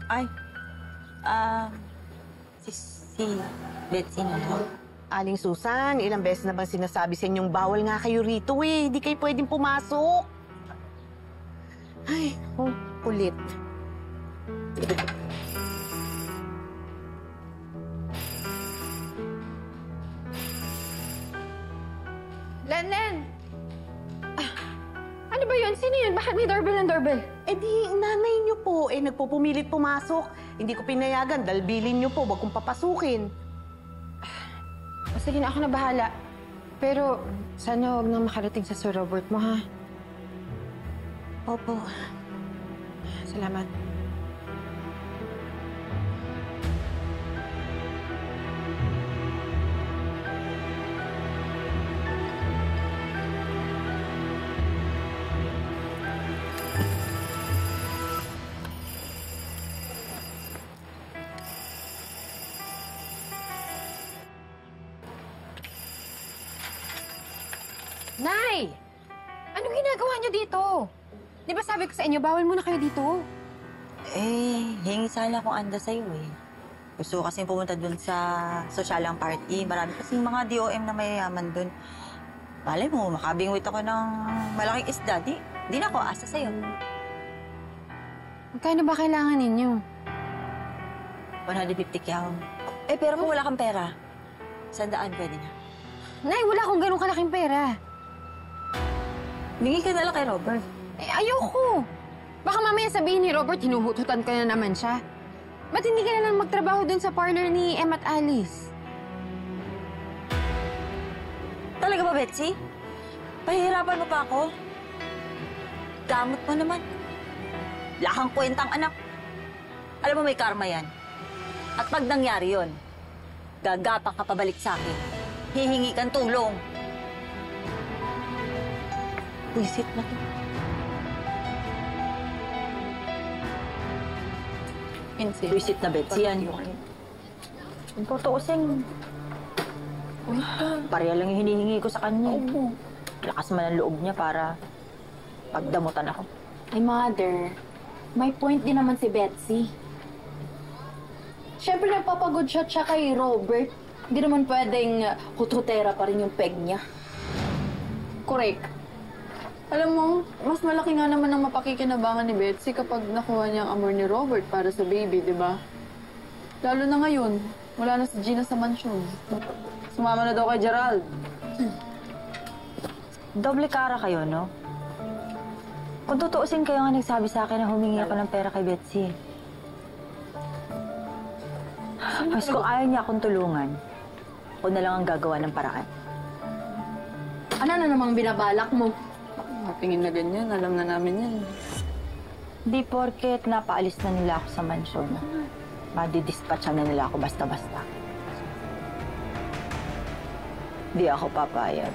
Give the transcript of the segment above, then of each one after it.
Ay, ah, si Betsy na lang. Aling Susan, ilang beses na bang sinasabi sa inyong bawal nga kayo rito eh. Hindi kayo pwedeng pumasok. Ay, kulit. Len! Ano ba yun? Sino yun? Bakit may doorbell ng doorbell? Eh di, nanay niyo po, nagpupumilit pumasok. Hindi ko pinayagan, dahil bilin niyo po, wag kong papasukin. O sige na, ako na bahala. Pero sana huwag nang makarating sa Sir Robert mo, ha? Opo. Salamat. Nay! Anong ginagawa niyo dito? Di ba sabi ko sa inyo, bawal muna kayo dito? Hingi sana akong anda sa'yo eh. Gusto ko kasi pumunta dun sa sosyalang party. Marami kasing mga DOM na mayayaman dun. Malay mo, makabingwit ako ng malaking isda. Di na ako asa sa'yo. Magkano ba kailangan ninyo? 150 kyaw. Pero kung wala kang pera, 100 pwede na. Nay, wala akong ganun kalaking pera. Bingi ka na lang kay Robert. Ayoko. Baka mamaya sabihin ni Robert, hinuhututan ka na naman siya. Ba't hindi ka na lang magtrabaho dun sa parlor ni Em at Alice? Talaga ba, Betsy? Pahihirapan mo pa ako? Damot mo naman. Wala kang kwentang anak. Alam mo, may karma yan. At pag nangyari yon, gagapang ka pabalik sa akin. Hihingi kang tulong. Wisit na to. Wisit na, Betsy, yan. Ang totoo sing... Pareha lang yung hinihingi ko sa kanya. Lakas man ang loob niya para pagdamutan ako. Ay, Mother, may point din naman si Betsy. Siyempre, nagpapagod siya kay Robert. Hindi naman pwedeng hututera pa rin yung peg niya. Correct. Alam mo, mas malaki nga naman ang mapakikinabangan ni Betsy kapag nakuha niya ang amor ni Robert para sa baby, di ba? Lalo na ngayon, wala na si Gina sa mansyon. Sumama na daw kay Gerald. Doble kara kayo, no? Kung tutuusin kayo nga nagsabi sa akin na humingi ako ng pera kay Betsy. Mas kung ayaw niya akong tulungan, ako na lang ang gagawa ng paraan. Ano na namang binabalak mo? Tingin na ganyan, alam na namin yan. Di porket napaalis na nila ako sa mansyon. Madidispatcha na nila ako basta-basta. Di ako papayag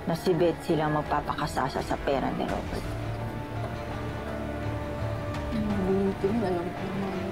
na si Betsy lang magpapakasasa sa pera ni Robert. Buti, alam ko naman.